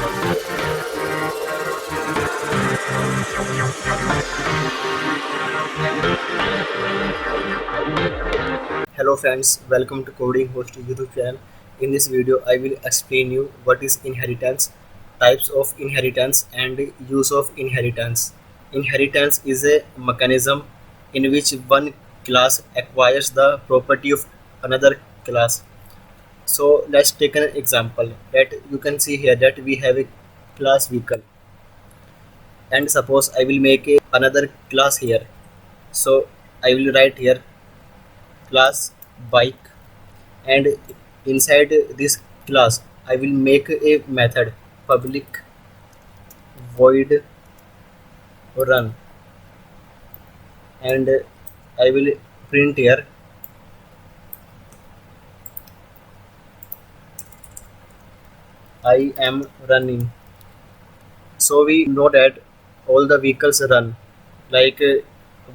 Hello friends, welcome to Coding Host YouTube channel. In this video, I will explain you what is inheritance, types of inheritance and use of inheritance. Inheritance is a mechanism in which one class acquires the property of another class. So let's take an example that you can see here that we have a class vehicle, and suppose I will make another class here. So I will write here class bike, and inside this class I will make a method public void run, and I will print here I am running. So we know that all the vehicles run, like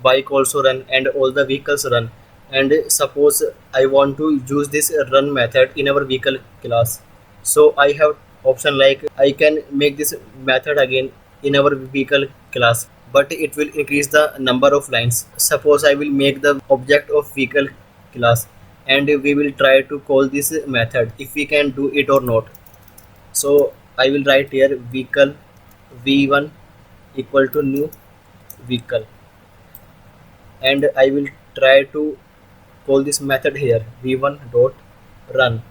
bike also run and all the vehicles run. And suppose I want to use this run method in our vehicle class, so I have option like I can make this method again in our vehicle class, but it will increase the number of lines. Suppose I will make the object of vehicle class, and we will try to call this method if we can do it or not. So I will write here vehicle v1 equal to new vehicle, and I will try to call this method here v1 dot run,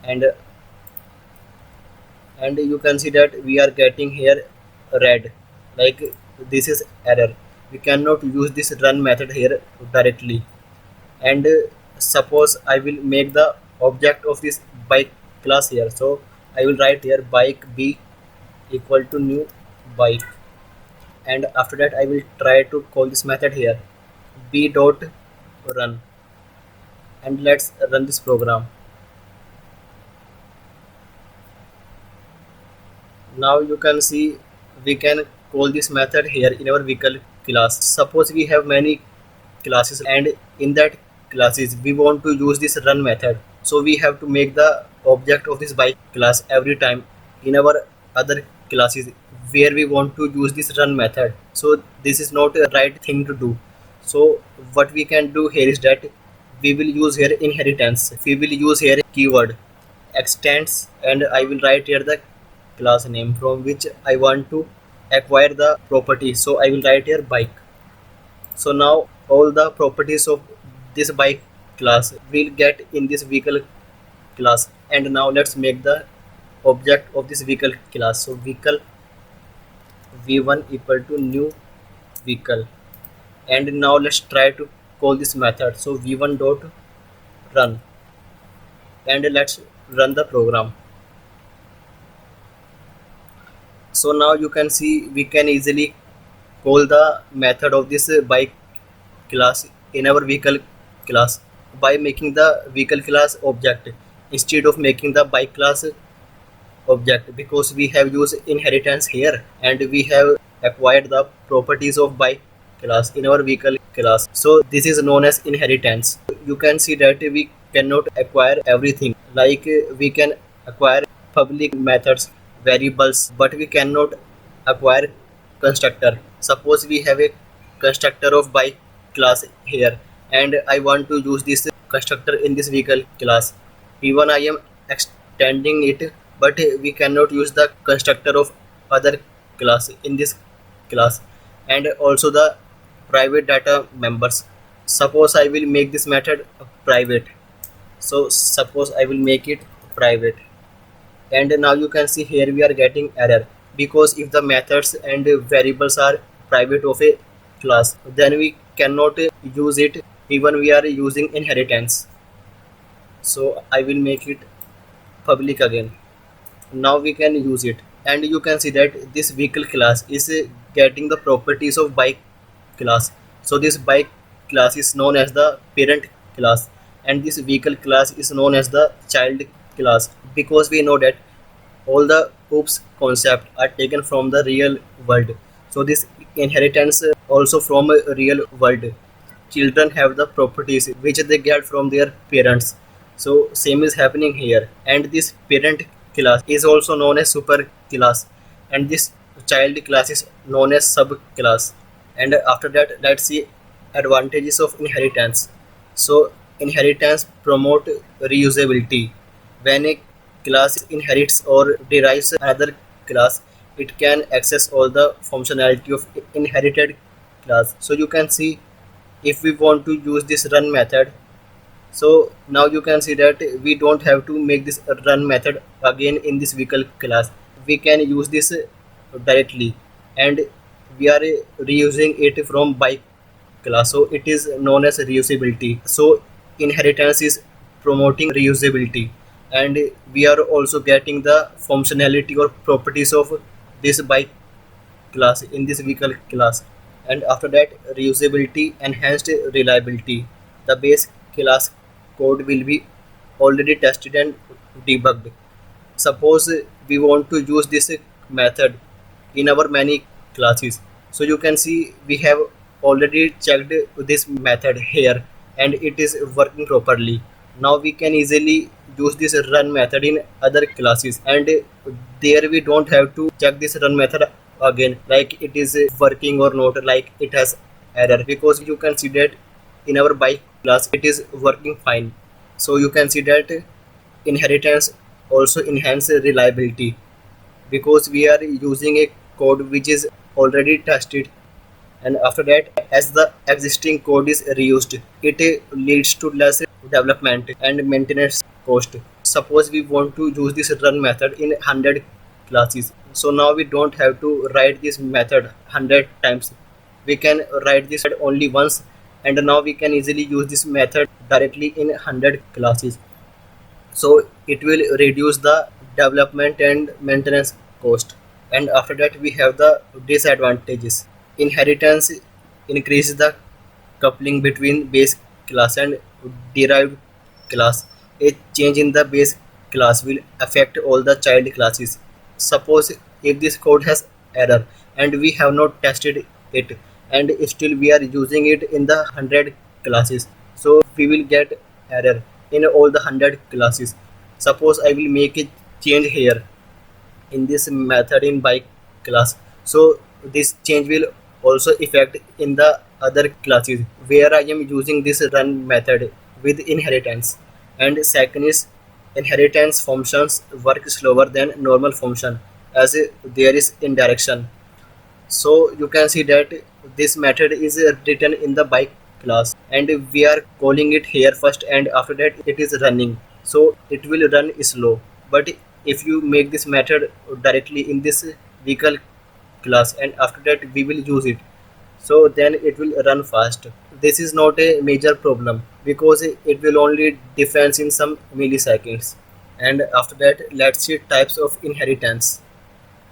and you can see that we are getting here red, like this is error. We cannot use this run method here directly. And suppose I will make the object of this bike class here, so I will write here bike b equal to new bike, and after that I will try to call this method here b dot run, and let's run this program. Now you can see we can call this method here in our vehicle class. Suppose we have many classes, and in that classes we want to use this run method, so we have to make the object of this bike class every time in our other classes where we want to use this run method. So this is not a right thing to do. So what we can do here is that we will use here inheritance. We will use here keyword extends, and I will write here the class name from which I want to acquire the property. So I will write here bike. So now all the properties of this bike class will get in this vehicle class. And now let's make the object of this vehicle class. So vehicle v1 equal to new vehicle, and now let's try to call this method. So v1 dot run, and let's run the program. So now you can see we can easily call the method of this bike class in our vehicle class by making the vehicle class object instead of making the bike class object, because we have used inheritance here and we have acquired the properties of bike class in our vehicle class. So this is known as inheritance. You can see that we cannot acquire everything, like we can acquire public methods, variables, but we cannot acquire constructor. Suppose we have a constructor of bike class here, and I want to use this constructor in this vehicle class. Even I am extending it, but we cannot use the constructor of other class in this class, and also the private data members. Suppose I will make this method private. So suppose I will make it private, and now you can see here we are getting error, because if the methods and variables are private of a class, then we cannot use it even we are using inheritance. So I will make it public again. Now we can use it, and you can see that this vehicle class is getting the properties of bike class. So this bike class is known as the parent class, and this vehicle class is known as the child class, because we know that all the oops concept are taken from the real world. So this inheritance also from a real world. Children have the properties which they get from their parents. So same is happening here, and this parent class is also known as super class, and this child class is known as sub class. And after that, let's see advantages of inheritance. So inheritance promote reusability. When a class inherits or derives another class, it can access all the functionality of inherited class. So you can see, if we want to use this run method, so now you can see that we don't have to make this run method again in this vehicle class. We can use this directly, and we are reusing it from bike class. So it is known as reusability. So inheritance is promoting reusability, and we are also getting the functionality or properties of this bike class in this vehicle class. And after that, reusability, enhanced reliability. The base class code will be already tested and debugged. Suppose we want to use this method in our many classes. So you can see we have already checked this method here, and it is working properly. Now we can easily use this run method in other classes, and there we don't have to check this run method again, like it is working or not, like it has error, because you can see that in our bike class it is working fine. So you can see that inheritance also enhance reliability, because we are using a code which is already tested. And after that, as the existing code is reused, it leads to less development and maintenance cost. Suppose we want to use this run method in 100 classes, so now we don't have to write this method 100 times. We can write this only once, and now we can easily use this method directly in 100 classes. So it will reduce the development and maintenance cost. And after that, we have the disadvantages. Inheritance increases the coupling between base class and derived class. A change in the base class will affect all the child classes. Suppose if this code has error and we have not tested it, and still we are using it in the 100 classes, so we will get error in all the 100 classes. Suppose I will make a change here in this method in bike class, so this change will also affect in the other classes where I am using this run method with inheritance. And second is, inheritance functions work slower than normal function, as there is indirection. So you can see that this method is written in the bike class, and we are calling it here first, and after that it is running, so it will run slow. But if you make this method directly in this vehicle class, and after that we will use it, so then it will run fast. This is not a major problem, because it will only difference in some milliseconds. And after that, let's see types of inheritance.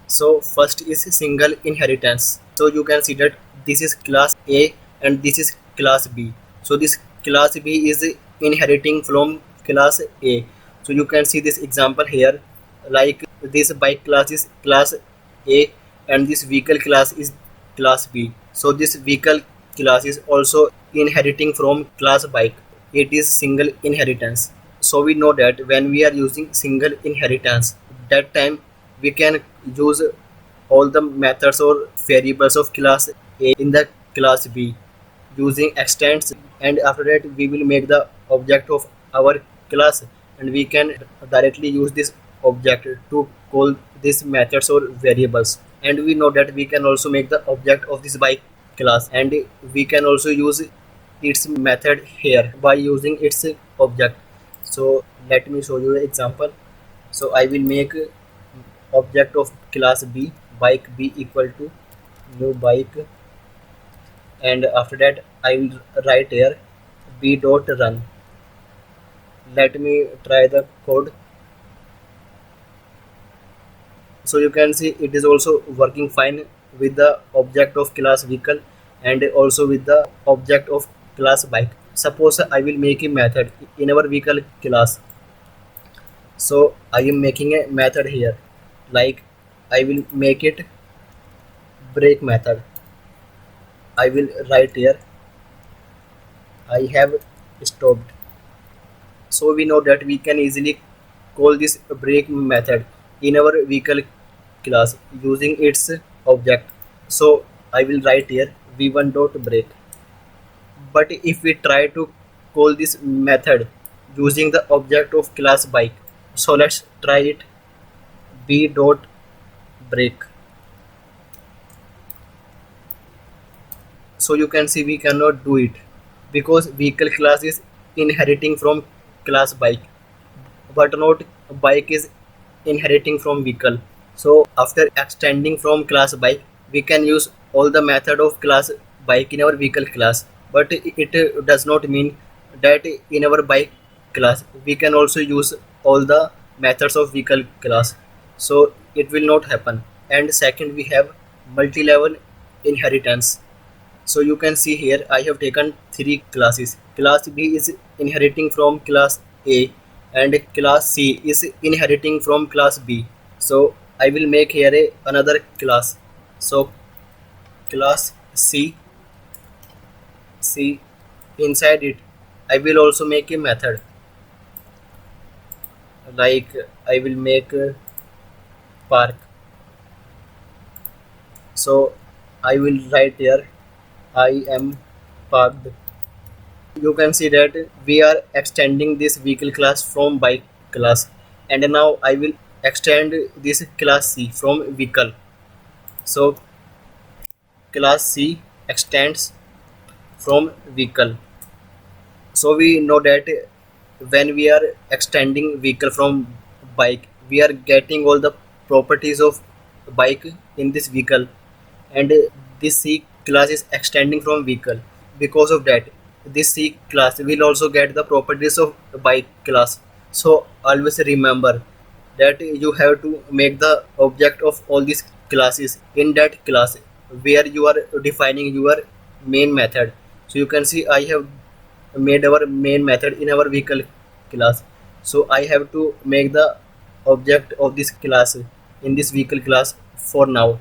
So first is single inheritance. So you can see that this is class A and this is class B. So this class B is inheriting from class A. So you can see this example here, like this bike class is class A and this vehicle class is class B. So this vehicle class is also inheriting from class bike. It is single inheritance. So we know that when we are using single inheritance, that time we can use all the methods or variables of class A in the class B using extends, and after that we will make the object of our class, and we can directly use this object to call these methods or variables. And we know that we can also make the object of this by class, and we can also use its method here by using its object. So let me show you an example. So I will make object of class B, bike B equal to new bike, and after that I will write here b dot run. Let me try the code. So you can see it is also working fine with the object of class vehicle and also with the object of class bike. Suppose I will make a method in our vehicle class. So I am making a method here, like I will make it brake method. I will write here I have stopped. So we know that we can easily call this break method in our vehicle class using its object. So I will write here v1 dot break. But if we try to call this method using the object of class bike, so let's try it. B dot break. So you can see we cannot do it because vehicle class is inheriting from class bike, but not bike is inheriting from vehicle. So after extending from class bike, we can use all the method of class bike in our vehicle class, but it does not mean that in our bike class we can also use all the methods of vehicle class. So it will not happen. And second, we have multi-level inheritance. So you can see here I have taken three classes. Class B is inheriting from class A and class C is inheriting from class B. So I will make here another class. So class C, inside it I will also make a method, like I will make park. So I will write here I am parked. You can see that we are extending this vehicle class from bike class, and now I will extend this class C from vehicle. So class C extends from vehicle. So we know that when we are extending vehicle from bike, we are getting all the properties of bike in this vehicle, and this C class is extending from vehicle. Because of that, this C class will also get the properties of bike class. So always remember that you have to make the object of all these classes in that class where you are defining your main method. So you can see I have made our main method in our vehicle class. So I have to make the object of this class in this vehicle class for now,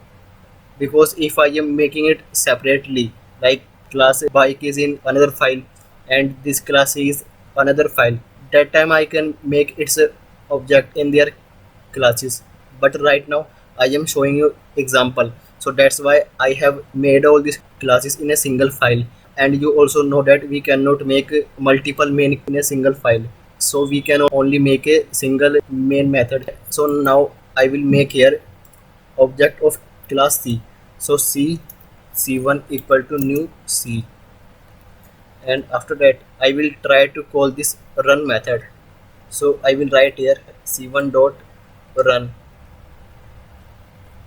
because if I am making it separately, like class bike is in another file and this class is another file, that time I can make its object in their classes. But right now I am showing you example, so that's why I have made all these classes in a single file. And you also know that we cannot make multiple main in a single file, so we can only make a single main method. So now I will make here object of class C. So C1 equal to new C, and after that I will try to call this run method. So I will write here C1 dot run.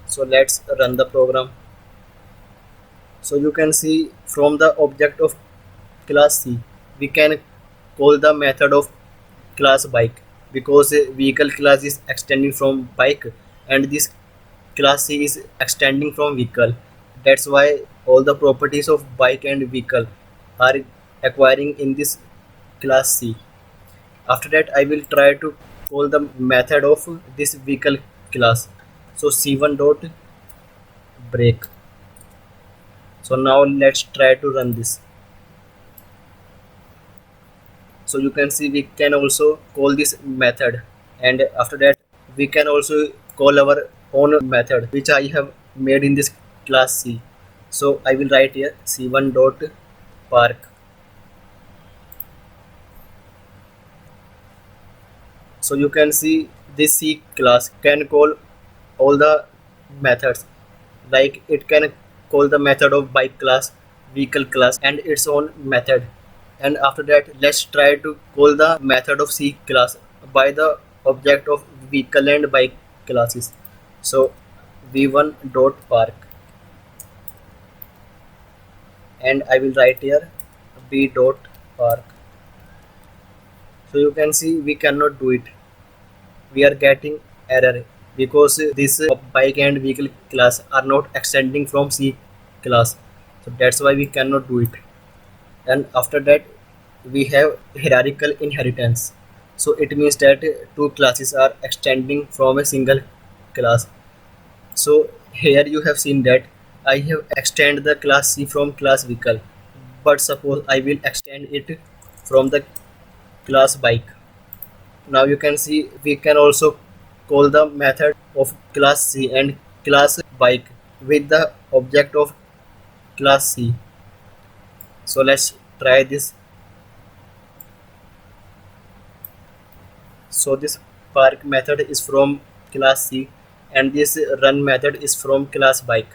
So let's run the program. So you can see from the object of class C we can call the method of class bike, because vehicle class is extending from bike and this class C is extending from vehicle. That's why all the properties of bike and vehicle are acquiring in this class C. After that I will try to call the method of this vehicle class. So C1 dot break. So now let's try to run this. So you can see we can also call this method, and after that we can also call our own method which I have made in this class C. So I will write here C1 dot park. So you can see this C class can call all the methods, like it can call the method of bike class, vehicle class and its own method. And after that let's try to call the method of C class by the object of vehicle and bike classes. So v1 dot park, and I will write here b dot park. So you can see we cannot do it, we are getting error because this bike and vehicle class are not extending from C class. So that's why we cannot do it. And after that we have hierarchical inheritance. So it means that two classes are extending from a single class. So here you have seen that I have extend the class C from class vehicle, but suppose I will extend it from the class bike. now you can see we can also call the method of class C and class bike with the object of class C. So let's try this. So this park method is from class C and this run method is from class bike.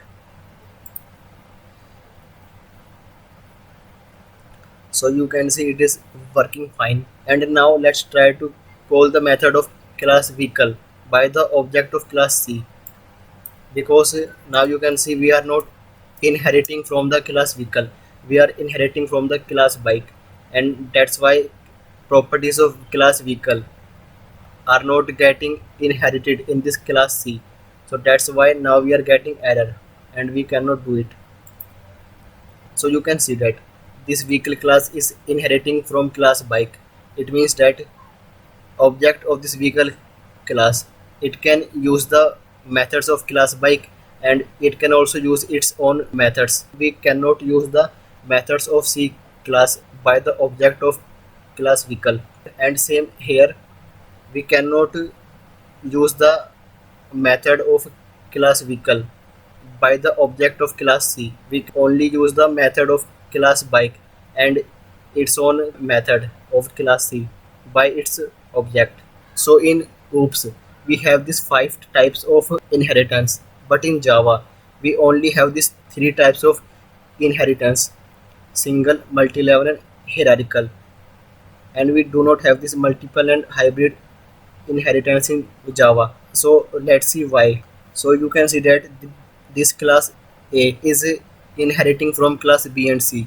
So you can see it is working fine. And now let's try to call the method of class vehicle by the object of class C, because now you can see we are not inheriting from the class vehicle, we are inheriting from the class bike, and that's why properties of class vehicle are not getting inherited in this class C. So that's why now we are getting error and we cannot do it. So you can see that this vehicle class is inheriting from class bike. It means that object of this vehicle class, it can use the methods of class bike and it can also use its own methods. We cannot use the methods of C class by the object of class vehicle. And same here, we cannot use the method of class vehicle by the object of class C. We can only use the method of class bike and its own method of class C by its object. So in OOPS, we have these 5 types of inheritance, but in Java, we only have these 3 types of inheritance: single, multi-level, and hierarchical. And we do not have this multiple and hybrid inheritance in Java. So let's see why. So you can see that this class A is inheriting from class B and C.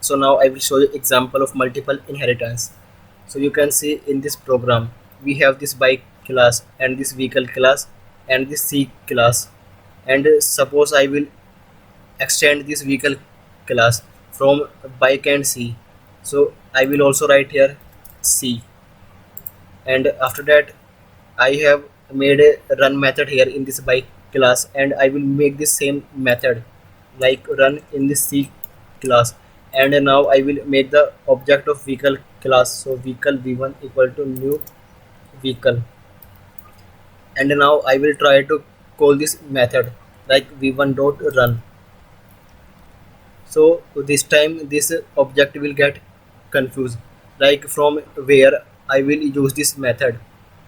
So now I will show you example of multiple inheritance. So you can see in this program we have this bike class and this vehicle class and this C class, and suppose I will extend this vehicle class from bike and C. So I will also write here C, and after that I have made a run method here in this bike class, and I will make this same method like run in this C class, and now I will make the object of vehicle class. So vehicle v1 equal to new vehicle, and now I will try to call this method like v1 dot run. So this time this object will get confused, like from where I will use this method,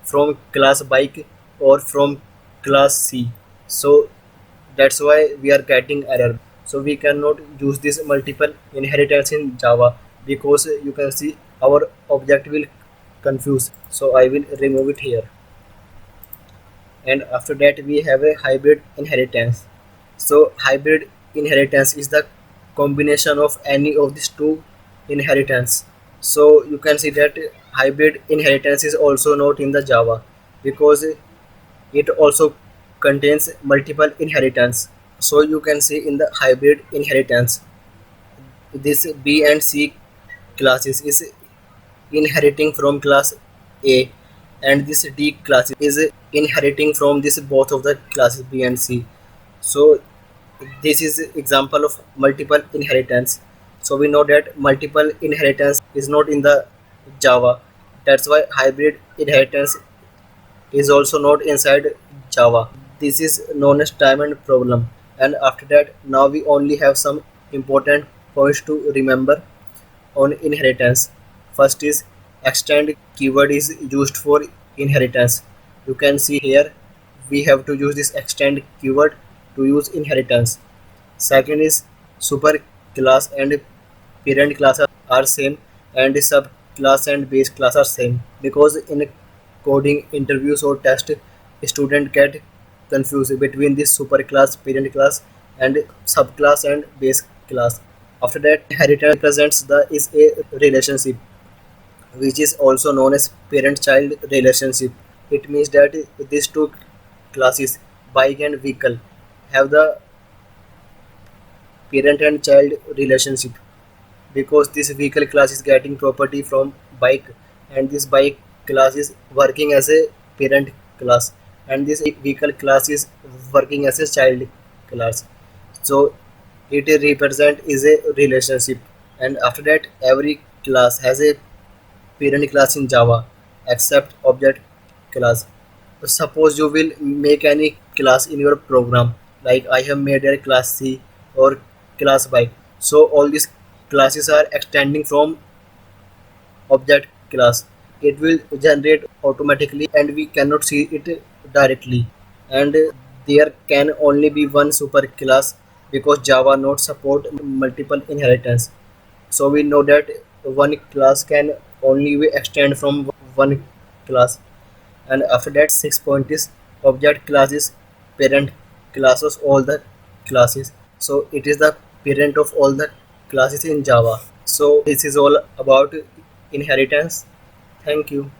from class bike or from class C. So that's why we are getting error. So we cannot use this multiple inheritance in Java, because you can see our object will confuse. So I will remove it here, and after that we have a hybrid inheritance. So hybrid inheritance is the combination of any of these two inheritance. So you can see that hybrid inheritance is also not in the Java, because it also contains multiple inheritance. So you can see in the hybrid inheritance, this B and C classes is inheriting from class A, and this D class is inheriting from this both of the classes B and C. So this is example of multiple inheritance. So we know that multiple inheritance is not in the Java. That's why hybrid inheritance is also not inside Java. This is known as diamond problem. And after that, now we only have some important points to remember on inheritance. First is extend keyword is used for inheritance. You can see here we have to use this extend keyword to use inheritance. Second is super class and parent class are same, and subclass and base class are same, because in coding interviews or test student get confused between this super class, parent class, and subclass and base class. After that, inheritance represents the is a relationship which is also known as parent-child relationship. It means that these two classes, bike and vehicle, have the parent and child relationship, because this vehicle class is getting property from bike, and this bike class is working as a parent class, and this vehicle class is working as a child class. So it represent is a relationship. And after that, every class has a parent class in Java, except object class. Suppose you will make any class in your program, like I have made a class C or class Y. So all these classes are extending from object class. It will generate automatically and we cannot see it directly. And there can only be one super class because Java not support multiple inheritance. So we know that one class can only be extend from one class. And after that, 6 point is object classes parent classes all the classes. So it is the parent of all the classes in Java. So this is all about inheritance. Thank you.